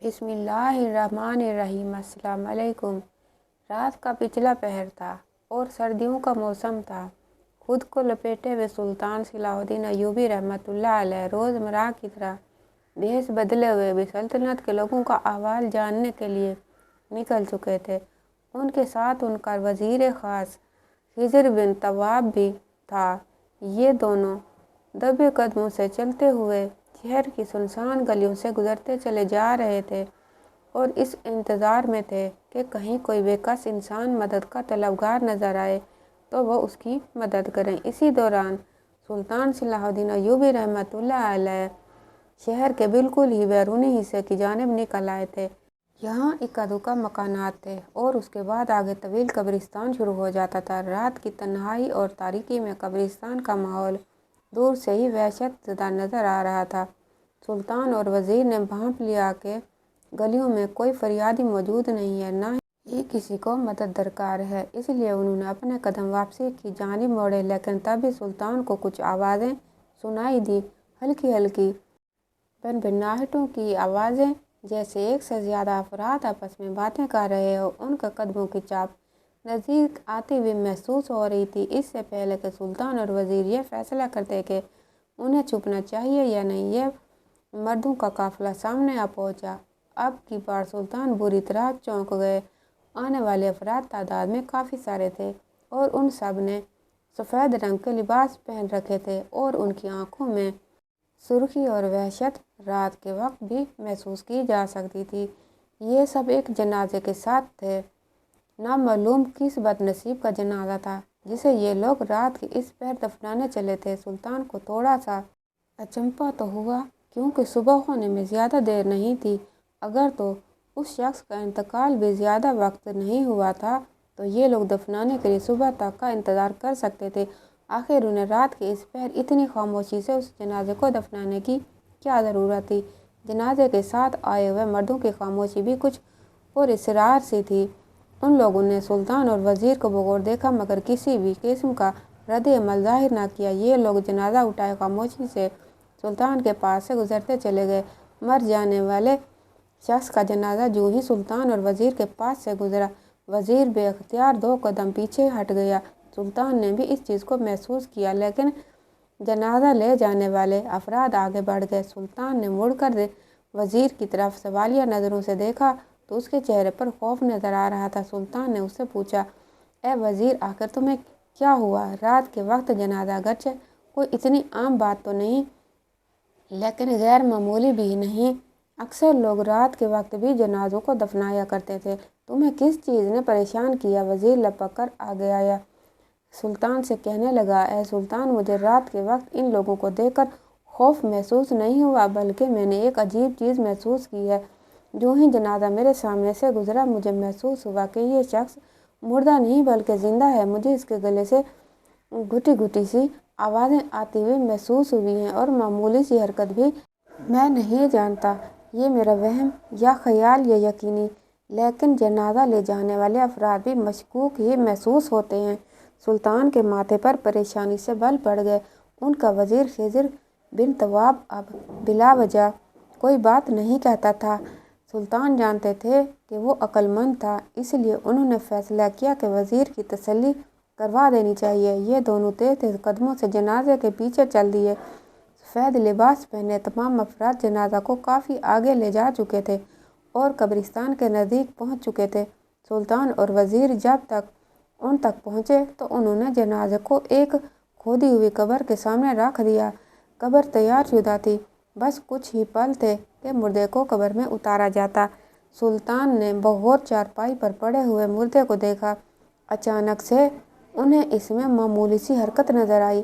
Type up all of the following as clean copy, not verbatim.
بسم اللہ الرحمن الرحیم۔ السلام علیکم۔ رات کا پچھلا پہر تھا اور سردیوں کا موسم تھا۔ خود کو لپیٹے ہوئے سلطان صلاح الدین ایوبی رحمۃ اللہ علیہ روزمرہ کی طرح بھیس بدلے ہوئے بھی سلطنت کے لوگوں کا احوال جاننے کے لیے نکل چکے تھے۔ ان کے ساتھ ان کا وزیر خاص خضر بن طواب بھی تھا۔ یہ دونوں دبے قدموں سے چلتے ہوئے شہر کی سنسان گلیوں سے گزرتے چلے جا رہے تھے اور اس انتظار میں تھے کہ کہیں کوئی بے کس انسان مدد کا طلبگار نظر آئے تو وہ اس کی مدد کریں۔ اسی دوران سلطان صلاح الدین ایوبی رحمۃ اللہ علیہ شہر کے بالکل ہی بیرونی حصے کی جانب نکل آئے تھے۔ یہاں اکا دکا مکانات تھے اور اس کے بعد آگے طویل قبرستان شروع ہو جاتا تھا۔ رات کی تنہائی اور تاریکی میں قبرستان کا ماحول دور سے ہی وحشت زدہ نظر آ رہا تھا۔ سلطان اور وزیر نے بھانپ لیا کہ گلیوں میں کوئی فریادی موجود نہیں ہے، نہ ہی کسی کو مدد درکار ہے، اس لیے انہوں نے اپنے قدم واپسی کی جانب موڑے۔ لیکن تبھی سلطان کو کچھ آوازیں سنائی دیں، ہلکی ہلکی بھنبھناہٹوں کی آوازیں، جیسے ایک سے زیادہ افراد آپس میں باتیں کر رہے ہوں۔ ان کے قدموں کی چاپ نزدیک آتی ہوئی محسوس ہو رہی تھی۔ اس سے پہلے کہ سلطان اور وزیر یہ فیصلہ کرتے کہ انہیں چھپنا چاہیے یا نہیں، یہ مردوں کا قافلہ سامنے آ پہنچا۔ اب کی بار سلطان بری طرح چونک گئے۔ آنے والے افراد تعداد میں کافی سارے تھے اور ان سب نے سفید رنگ کے لباس پہن رکھے تھے اور ان کی آنکھوں میں سرخی اور وحشت رات کے وقت بھی محسوس کی جا سکتی تھی۔ یہ سب ایک جنازے کے ساتھ تھے۔ نامعلوم کس بد نصیب کا جنازہ تھا جسے یہ لوگ رات کے اس پہر دفنانے چلے تھے۔ سلطان کو تھوڑا سا اچنبھا تو ہوا کیونکہ صبح ہونے میں زیادہ دیر نہیں تھی۔ اگر تو اس شخص کا انتقال بھی زیادہ وقت نہیں ہوا تھا تو یہ لوگ دفنانے کے لیے صبح تک کا انتظار کر سکتے تھے۔ آخر انہیں رات کے اس پہر اتنی خاموشی سے اس جنازے کو دفنانے کی کیا ضرورت تھی؟ جنازے کے ساتھ آئے ہوئے مردوں کی خاموشی بھی کچھ پراسرار سی تھی۔ ان لوگوں نے سلطان اور وزیر کو بغور دیکھا مگر کسی بھی قسم کا رد عمل ظاہر نہ کیا۔ یہ لوگ جنازہ اٹھائے خاموشی سے سلطان کے پاس سے گزرتے چلے گئے۔ مر جانے والے شخص کا جنازہ جو ہی سلطان اور وزیر کے پاس سے گزرا، وزیر بے اختیار 2 قدم پیچھے ہٹ گیا۔ سلطان نے بھی اس چیز کو محسوس کیا لیکن جنازہ لے جانے والے افراد آگے بڑھ گئے۔ سلطان نے مڑ کر وزیر کی طرف سوالیہ نظروں سے دیکھا تو اس کے چہرے پر خوف نظر آ رہا تھا۔ سلطان نے اس سے پوچھا، اے وزیر، آخر تمہیں کیا ہوا؟ رات کے وقت جنازہ اگرچہ کوئی اتنی عام بات تو نہیں لیکن غیر معمولی بھی نہیں۔ اکثر لوگ رات کے وقت بھی جنازوں کو دفنایا کرتے تھے، تمہیں کس چیز نے پریشان کیا؟ وزیر لپک کر آگے آیا، سلطان سے کہنے لگا، اے سلطان، مجھے رات کے وقت ان لوگوں کو دیکھ کر خوف محسوس نہیں ہوا بلکہ میں نے ایک عجیب چیز محسوس کی ہے۔ جو ہی جنازہ میرے سامنے سے گزرا مجھے محسوس ہوا کہ یہ شخص مردہ نہیں بلکہ زندہ ہے۔ مجھے اس کے گلے سے گھٹی گھٹی سی آوازیں آتی ہوئی محسوس ہوئی ہیں اور معمولی سی حرکت بھی۔ میں نہیں جانتا یہ میرا وہم یا خیال یا یقینی، لیکن جنازہ لے جانے والے افراد بھی مشکوک ہی محسوس ہوتے ہیں۔ سلطان کے ماتھے پر پریشانی سے بل پڑ گئے۔ ان کا وزیر خضر بن طواب اب بلا وجہ کوئی بات نہیں کہتا تھا۔ سلطان جانتے تھے کہ وہ عقل مند تھا، اس لیے انہوں نے فیصلہ کیا کہ وزیر کی تسلی کروا دینی چاہیے۔ یہ دونوں تیز تیز قدموں سے جنازے کے پیچھے چل دیے۔ سفید لباس پہنے تمام افراد جنازہ کو کافی آگے لے جا چکے تھے اور قبرستان کے نزدیک پہنچ چکے تھے۔ سلطان اور وزیر جب تک ان تک پہنچے تو انہوں نے جنازے کو ایک کھودی ہوئی قبر کے سامنے رکھ دیا۔ قبر تیار شدہ تھی، بس کچھ ہی پل تھے کہ مردے کو قبر میں اتارا جاتا۔ سلطان نے بغور چارپائی پر پڑے ہوئے مردے کو دیکھا۔ اچانک سے انہیں اس میں معمولی سی حرکت نظر آئی۔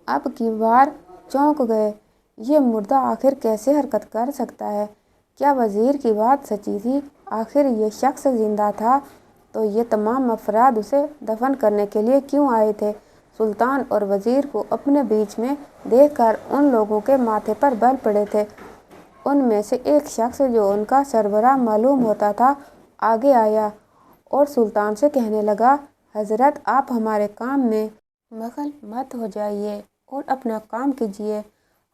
اب کی بار چونک گئے، یہ مردہ آخر کیسے حرکت کر سکتا ہے؟ کیا وزیر کی بات سچی تھی؟ آخر یہ شخص زندہ تھا تو یہ تمام افراد اسے دفن کرنے کے لیے کیوں آئے تھے؟ سلطان اور وزیر کو اپنے بیچ میں دیکھ کر ان لوگوں کے ماتھے پر بل پڑے تھے۔ ان میں سے ایک شخص جو ان کا سربراہ معلوم ہوتا تھا آگے آیا اور سلطان سے کہنے لگا، حضرت، آپ ہمارے کام میں مغل مت ہو جائیے اور اپنا کام کیجیے۔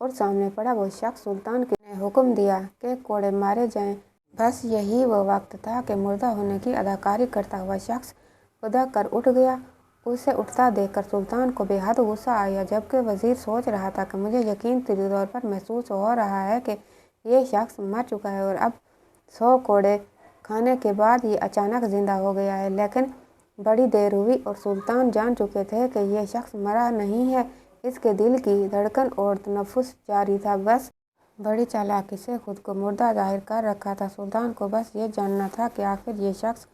اور سامنے پڑا وہ شخص سلطان نے حکم دیا کہ کوڑے مارے جائیں۔ بس یہی وہ وقت تھا کہ مردہ ہونے کی اداکاری کرتا ہوا شخص بدک کر اٹھ گیا۔ اسے اٹھتا دیکھ کر سلطان کو بے حد غصہ آیا، جبکہ وزیر سوچ رہا تھا کہ مجھے یقینی طور پر محسوس ہو رہا ہے کہ یہ شخص مر چکا ہے اور اب 100 کوڑے کھانے کے بعد یہ اچانک زندہ ہو گیا ہے۔ لیکن بڑی دیر ہوئی اور سلطان جان چکے تھے کہ یہ شخص مرا نہیں ہے، اس کے دل کی دھڑکن اور تنفس جاری تھا۔ بس بڑی چالاکی سے خود کو مردہ ظاہر کر رکھا تھا۔ سلطان کو بس یہ جاننا تھا کہ آخر یہ شخص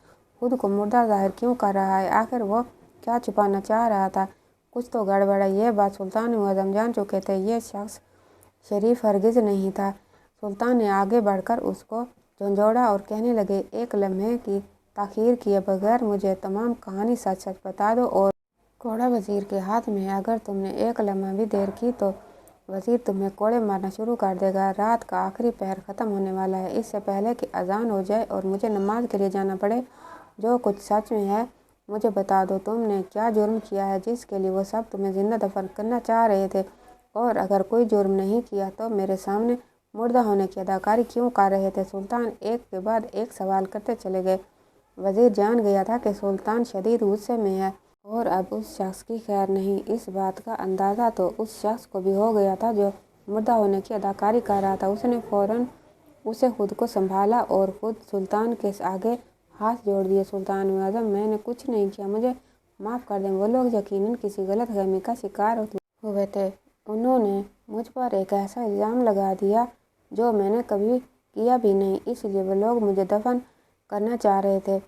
خود کو مردہ ظاہر کیوں کر رہا ہے، آخر وہ کیا چھپانا چاہ رہا تھا۔ کچھ تو گڑبڑ ہے۔ یہ بات سلطان اعظم جان چکے تھے۔ یہ شخص شریف ہرگز نہیں تھا۔ سلطان نے آگے بڑھ کر اس کو جھنجھوڑا اور کہنے لگے، ایک لمحے کی تاخیر کیے بغیر مجھے تمام کہانی سچ سچ بتا دو اور کوڑا وزیر کے ہاتھ میں ہے۔ اگر تم نے ایک لمحہ بھی دیر کی تو وزیر تمہیں کوڑے مارنا شروع کر دے گا۔ رات کا آخری پہر ختم ہونے والا ہے۔ اس سے پہلے کہ اذان ہو جائے اور مجھے نماز کے لیے جانا پڑے، جو کچھ سچ میں ہے مجھے بتا دو۔ تم نے کیا جرم کیا ہے جس کے لیے وہ سب تمہیں زندہ دفن کرنا چاہ رہے تھے، اور اگر کوئی جرم نہیں کیا تو میرے سامنے مردہ ہونے کی اداکاری کیوں کر رہے تھے؟ سلطان ایک کے بعد ایک سوال کرتے چلے گئے۔ وزیر جان گیا تھا کہ سلطان شدید غصے میں ہے اور اب اس شخص کی خیر نہیں۔ اس بات کا اندازہ تو اس شخص کو بھی ہو گیا تھا جو مردہ ہونے کی اداکاری کر رہا تھا۔ اس نے فوراً اسے خود کو سنبھالا اور خود سلطان کے آگے ہاتھ جوڑ دیے۔ سلطان اعظم، میں نے کچھ نہیں کیا، مجھے معاف کر دیں۔ وہ لوگ یقیناً کسی غلط فہمی کا شکار ہوئے تھے۔ انہوں نے مجھ پر ایک ایسا الزام لگا دیا جو میں نے کبھی کیا بھی نہیں، اس لیے وہ لوگ مجھے دفن کرنا چاہ رہے تھے۔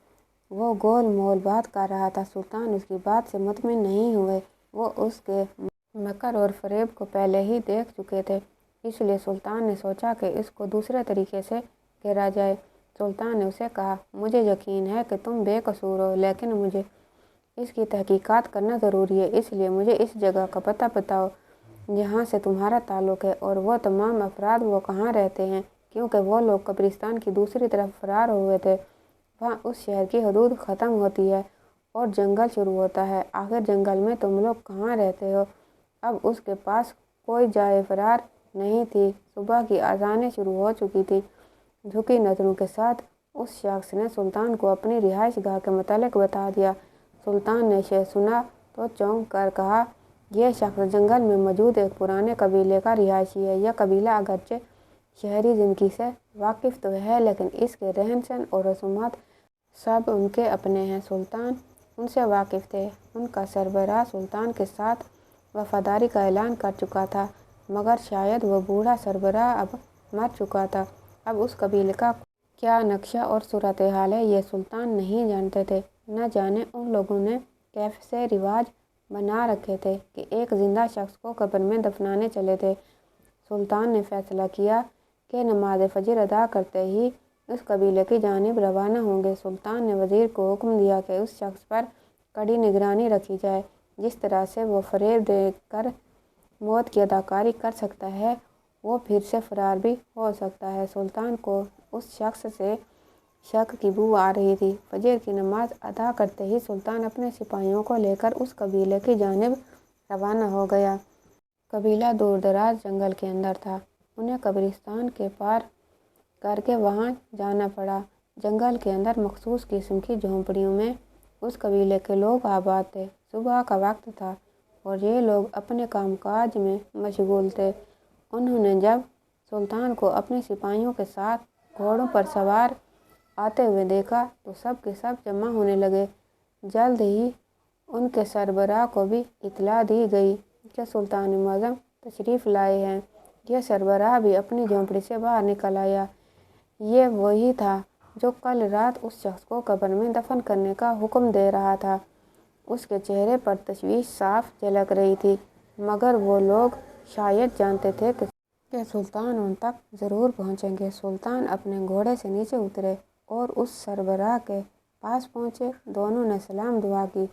وہ گول مول بات کر رہا تھا۔ سلطان اس کی بات سے مطمئن نہیں ہوئے۔ وہ اس کے مکر اور فریب کو پہلے ہی دیکھ چکے تھے، اس لیے سلطان نے سوچا کہ اس کو دوسرے طریقے سے گھیرا جائے۔ سلطان نے اسے کہا، مجھے یقین ہے کہ تم بے قصور ہو، لیکن مجھے اس کی تحقیقات کرنا ضروری ہے، اس لیے مجھے اس جگہ کا پتہ بتاؤ جہاں سے تمہارا تعلق ہے، اور وہ تمام افراد وہ کہاں رہتے ہیں، کیونکہ وہ لوگ قبرستان کی دوسری طرف فرار ہوئے تھے۔ وہاں اس شہر کی حدود ختم ہوتی ہے اور جنگل شروع ہوتا ہے۔ آخر جنگل میں تم لوگ کہاں رہتے ہو؟ اب اس کے پاس کوئی جائے فرار نہیں تھی۔ صبح کی اذانیں شروع ہو چکی تھیں۔ جھکی نظروں کے ساتھ اس شخص نے سلطان کو اپنی رہائش گاہ کے متعلق بتا دیا۔ سلطان نے یہ سنا تو چونک کر کہا، یہ شخص جنگل میں موجود ایک پرانے قبیلے کا رہائشی ہے۔ یہ قبیلہ اگرچہ شہری زندگی سے واقف تو ہے، لیکن اس کے رہن سہن اور رسومات سب ان کے اپنے ہیں۔ سلطان ان سے واقف تھے۔ ان کا سربراہ سلطان کے ساتھ وفاداری کا اعلان کر چکا تھا، مگر شاید وہ بوڑھا سربراہ اب مر چکا تھا۔ اب اس قبیلے کا کیا نقشہ اور صورتحال ہے یہ سلطان نہیں جانتے تھے۔ نہ جانے ان لوگوں نے کیسے رواج بنا رکھے تھے کہ ایک زندہ شخص کو قبر میں دفنانے چلے تھے۔ سلطان نے فیصلہ کیا کہ نماز فجر ادا کرتے ہی اس قبیلے کی جانب روانہ ہوں گے۔ سلطان نے وزیر کو حکم دیا کہ اس شخص پر کڑی نگرانی رکھی جائے۔ جس طرح سے وہ فریب دے کر موت کی اداکاری کر سکتا ہے، وہ پھر سے فرار بھی ہو سکتا ہے۔ سلطان کو اس شخص سے شک کی بو آ رہی تھی۔ فجر کی نماز ادا کرتے ہی سلطان اپنے سپاہیوں کو لے کر اس قبیلے کی جانب روانہ ہو گیا۔ قبیلہ دور دراز جنگل کے اندر تھا۔ انہیں قبرستان کے پار کر کے وہاں جانا پڑا۔ جنگل کے اندر مخصوص قسم کی جھونپڑیوں میں اس قبیلے کے لوگ آباد تھے۔ صبح کا وقت تھا اور یہ لوگ اپنے کام کاج میں مشغول تھے۔ انہوں نے جب سلطان کو اپنے سپاہیوں کے ساتھ گھوڑوں پر سوار آتے ہوئے دیکھا تو سب کے سب جمع ہونے لگے۔ جلد ہی ان کے سربراہ کو بھی اطلاع دی گئی کہ سلطان اعظم تشریف لائے ہیں۔ یہ سربراہ بھی اپنی جھونپڑی سے باہر نکل آیا۔ یہ وہی تھا جو کل رات اس شخص کو قبر میں دفن کرنے کا حکم دے رہا تھا۔ اس کے چہرے پر تشویش صاف جھلک رہی تھی، مگر وہ لوگ شاید جانتے تھے کہ سلطان ان تک ضرور پہنچیں گے۔ سلطان اپنے گھوڑے سے نیچے اترے اور اس سربراہ کے پاس پہنچے۔ دونوں نے سلام دعا کی۔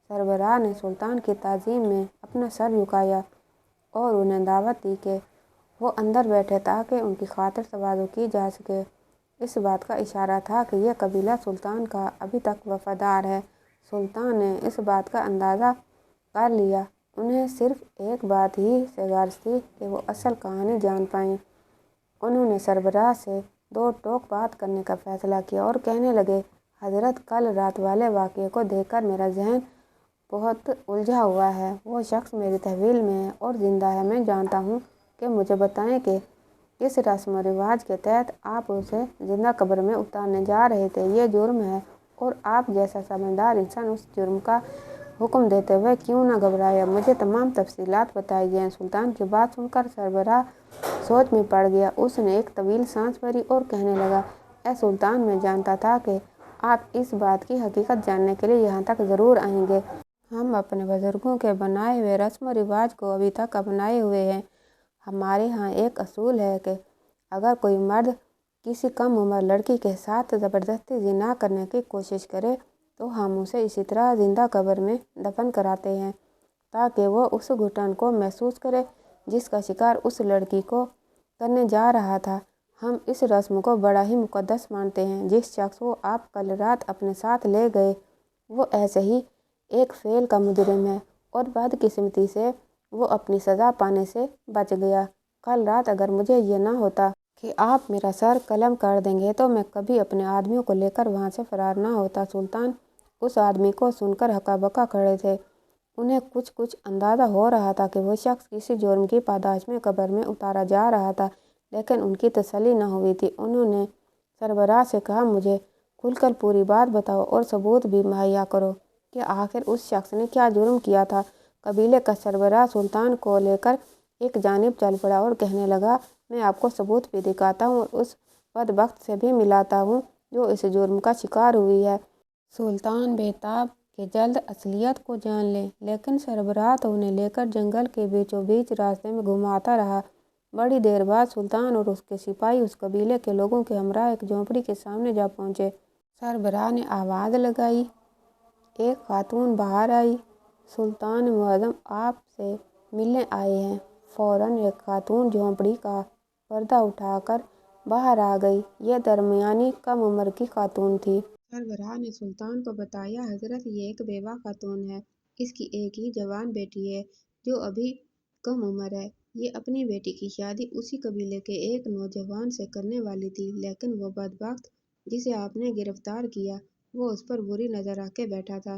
سربراہ نے سلطان کی تعظیم میں اپنا سر جھکایا اور انہیں دعوت دی کہ وہ اندر بیٹھیں تاکہ ان کی خاطر تواضع کی جا سکے۔ اس بات کا اشارہ تھا کہ یہ قبیلہ سلطان کا ابھی تک وفادار ہے۔ سلطان نے اس بات کا اندازہ کر لیا انہیں صرف ایک بات ہی سے غرض تھی کہ وہ اصل کہانی جان پائیں۔ انہوں نے سربراہ سے دو ٹوک بات کرنے کا فیصلہ کیا اور کہنے لگے، حضرت، کل رات والے واقعے کو دیکھ کر میرا ذہن بہت الجھا ہوا ہے۔ وہ شخص میری تحویل میں ہے اور زندہ ہے۔ میں جانتا ہوں کہ مجھے بتائیں کہ کس رسم و رواج کے تحت آپ اسے زندہ قبر میں اتارنے جا رہے تھے۔ یہ جرم ہے اور آپ جیسا سمجھدار انسان اس جرم کا حکم دیتے ہوئے کیوں نہ گھبرائے؟ مجھے تمام تفصیلات بتائی جائیں۔ سلطان کی بات سن کر سربراہ سوچ میں پڑ گیا۔ اس نے ایک طویل سانس بھری اور کہنے لگا، اے سلطان، میں جانتا تھا کہ آپ اس بات کی حقیقت جاننے کے لیے یہاں تک ضرور آئیں گے۔ ہم اپنے بزرگوں کے بنائے ہوئے رسم و رواج کو ابھی تک اپنائے ہوئے ہیں۔ ہمارے ہاں ایک اصول ہے کہ اگر کوئی مرد کسی کم عمر لڑکی کے ساتھ زبردستی زنا کرنے کی کوشش کرے تو ہم اسے اسی طرح زندہ قبر میں دفن کراتے ہیں تاکہ وہ اس گھٹن کو محسوس کرے جس کا شکار اس لڑکی کو کرنے جا رہا تھا۔ ہم اس رسم کو بڑا ہی مقدس مانتے ہیں۔ جس شخص کو آپ کل رات اپنے ساتھ لے گئے وہ ایسے ہی ایک فعل کا مجرم ہے اور بدقسمتی سے وہ اپنی سزا پانے سے بچ گیا۔ کل رات اگر مجھے یہ نہ ہوتا کہ آپ میرا سر قلم کر دیں گے تو میں کبھی اپنے آدمیوں کو لے کر وہاں سے فرار نہ ہوتا۔ سلطان اس آدمی کو سن کر ہکا بکا کھڑے تھے۔ انہیں کچھ اندازہ ہو رہا تھا کہ وہ شخص کسی جرم کی پاداش میں قبر میں اتارا جا رہا تھا، لیکن ان کی تسلی نہ ہوئی تھی۔ انہوں نے سربراہ سے کہا، مجھے کھل کر پوری بات بتاؤ اور ثبوت بھی مہیا کرو کہ آخر اس شخص نے کیا جرم کیا تھا۔ قبیلے کا سربراہ سلطان کو لے کر ایک جانب چل پڑا اور کہنے لگا، میں آپ کو ثبوت بھی دکھاتا ہوں اور اس بدبخت سے بھی ملاتا ہوں جو اس جرم کا شکار ہوئی ہے۔ سلطان بے تاب کہ جلد اصلیت کو جان لیں، لیکن سربراہ تو انہیں لے کر جنگل کے بیچوں بیچ راستے میں گھماتا رہا۔ بڑی دیر بعد سلطان اور اس کے سپاہی اس قبیلے کے لوگوں کے ہمراہ ایک جھونپڑی کے سامنے جا پہنچے۔ سربراہ نے آواز لگائی، ایک خاتون باہر آئی۔ سلطان معظم آپ سے ملنے آئے ہیں۔ فوراً ایک خاتون جھونپڑی کا پردہ اٹھا کر باہر آ گئی۔ یہ درمیانی کم عمر کی خاتون تھی۔ سربراہ نے سلطان کو بتایا، حضرت، یہ ایک بیوہ خاتون ہے۔ اس کی ایک ہی جوان بیٹی ہے جو ابھی کم عمر ہے۔ یہ اپنی بیٹی کی شادی اسی قبیلے کے ایک نوجوان سے کرنے والی تھی، لیکن وہ بدبخت جسے آپ نے گرفتار کیا وہ اس پر بری نظر رکھ کے بیٹھا تھا۔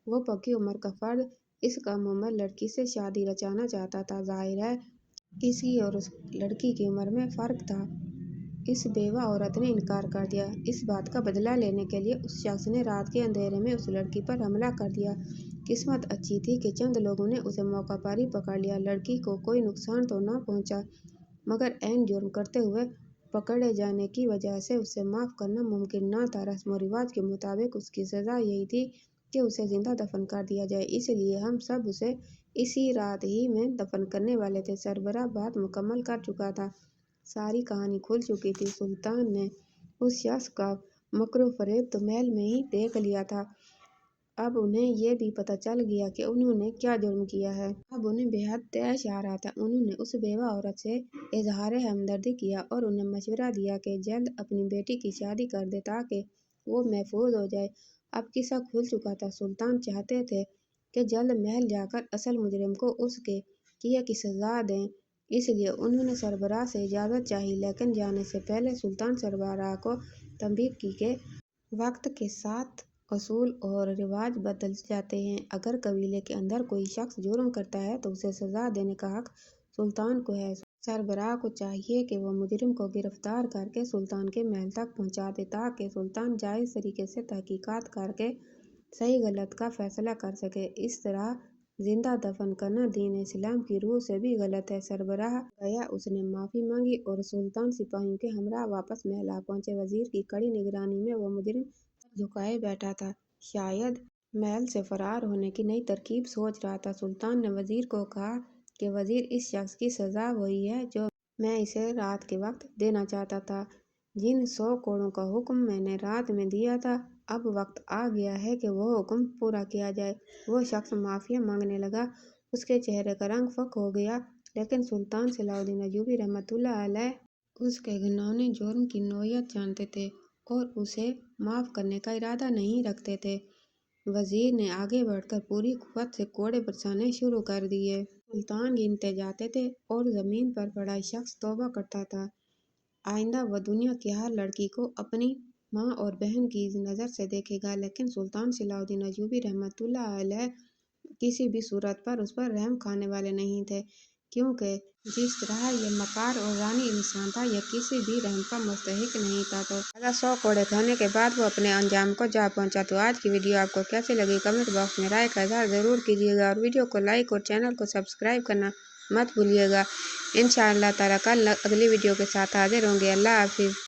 وہ پکی عمر کا فرد اس کم عمر لڑکی سے شادی رچانا چاہتا تھا۔ ظاہر ہے اس کی اور اس لڑکی کی عمر میں فرق تھا۔ اس بیوہ عورت نے انکار کر دیا۔ اس بات کا بدلہ لینے کے لیے اس شخص نے رات کے اندھیرے میں اس لڑکی پر حملہ کر دیا۔ قسمت اچھی تھی کہ چند لوگوں نے اسے موقع پر ہی پکڑ لیا۔ لڑکی کو کوئی نقصان تو نہ پہنچا، مگر عین جرم کرتے ہوئے پکڑے جانے کی وجہ سے اسے معاف کرنا ممکن نہ تھا۔ رسم و رواج کے مطابق اس کی سزا یہی تھی کہ اسے زندہ دفن کر دیا جائے، اس لیے ہم سب اسے اسی رات ہی میں دفن کرنے والے تھے۔ سربراہ بات مکمل کر چکا تھا، ساری کہانی کھل چکی تھی۔ سلطان نے اس شخص کا مکر و فریب تو محل میں ہی دیکھ لیا تھا، اب انہیں یہ بھی پتہ چل گیا کہ انہوں نے کیا جرم کیا ہے۔ اب انہیں بے حد طیش آ رہا تھا۔ انہوں نے اس بیوہ عورت سے اظہار ہمدردی کیا اور انہیں مشورہ دیا کہ جلد اپنی بیٹی کی شادی کر دیں تاکہ وہ محفوظ ہو جائے۔ اب قصہ کھل چکا تھا۔ سلطان چاہتے تھے کہ جلد محل جا کر اصل مجرم کو اس کے کیے کی سزا دیں، اس لیے انہوں نے سربراہ سے اجازت چاہی، لیکن جانے سے پہلے سلطان سربراہ کو تنبیہ کی کہ وقت کے ساتھ اصول اور رواج بدل جاتے ہیں۔ اگر قبیلے کے اندر کوئی شخص جرم کرتا ہے تو اسے سزا دینے کا حق سلطان کو ہے۔ سربراہ کو چاہیے کہ وہ مجرم کو گرفتار کر کے سلطان کے محل تک پہنچا دے تاکہ سلطان جائز طریقے سے تحقیقات کر کے صحیح غلط کا فیصلہ کر سکے۔ اس طرح زندہ دفن کرنا دین اسلام کی روح سے بھی غلط ہے۔ سربراہ گیا، اس نے معافی مانگی اور سلطان سپاہیوں کے ہمراہ واپس محل آ پہنچے۔ وزیر کی کڑی نگرانی میں وہ مجرم سر جھکائے بیٹھا تھا، شاید محل سے فرار ہونے کی نئی ترکیب سوچ رہا تھا۔ سلطان نے وزیر کو کہا کہ وزیر، اس شخص کی سزا وہی ہے جو میں اسے رات کے وقت دینا چاہتا تھا۔ جن 100 کوڑوں کا حکم میں نے رات میں دیا تھا، اب وقت آ گیا ہے کہ وہ حکم پورا کیا جائے۔ وہ شخص معافی مانگنے لگا، اس کے چہرے کا رنگ فاقہ ہو گیا، لیکن سلطان صلاح الدین ایوبی رحمۃ اللہ علیہ اس کے گھناؤنے جرم کی نوعیت جانتے تھے اور اسے معاف کرنے کا ارادہ نہیں رکھتے تھے۔ وزیر نے آگے بڑھ کر پوری قوت سے کوڑے برسانے شروع کر دیے۔ سلطان گنتے جاتے تھے اور زمین پر پڑا شخص توبہ کرتا تھا۔ آئندہ وہ دنیا کی ہر لڑکی کو اپنی ماں اور بہن کی نظر سے دیکھے گا، لیکن سلطان صلاح الدین ایوبی رحمۃ اللہ علیہ کسی بھی صورت پر اس پر رحم کھانے والے نہیں تھے، کیونکہ جس طرح یہ مکار اور رانی انسان تھا، یہ کسی بھی رحم کا مستحق نہیں تھا۔ تو 100 کوڑے کھانے کے بعد وہ اپنے انجام کو جا پہنچا۔ تو آج کی ویڈیو آپ کو کیسی لگی؟ کمنٹ باکس میں رائے کا اظہار ضرور کیجیے گا اور ویڈیو کو لائک اور چینل کو سبسکرائب کرنا مت بھولیے گا۔ انشاءاللہ تعالیٰ کل اگلی ویڈیو کے ساتھ حاضر ہوں گے۔ اللہ حافظ۔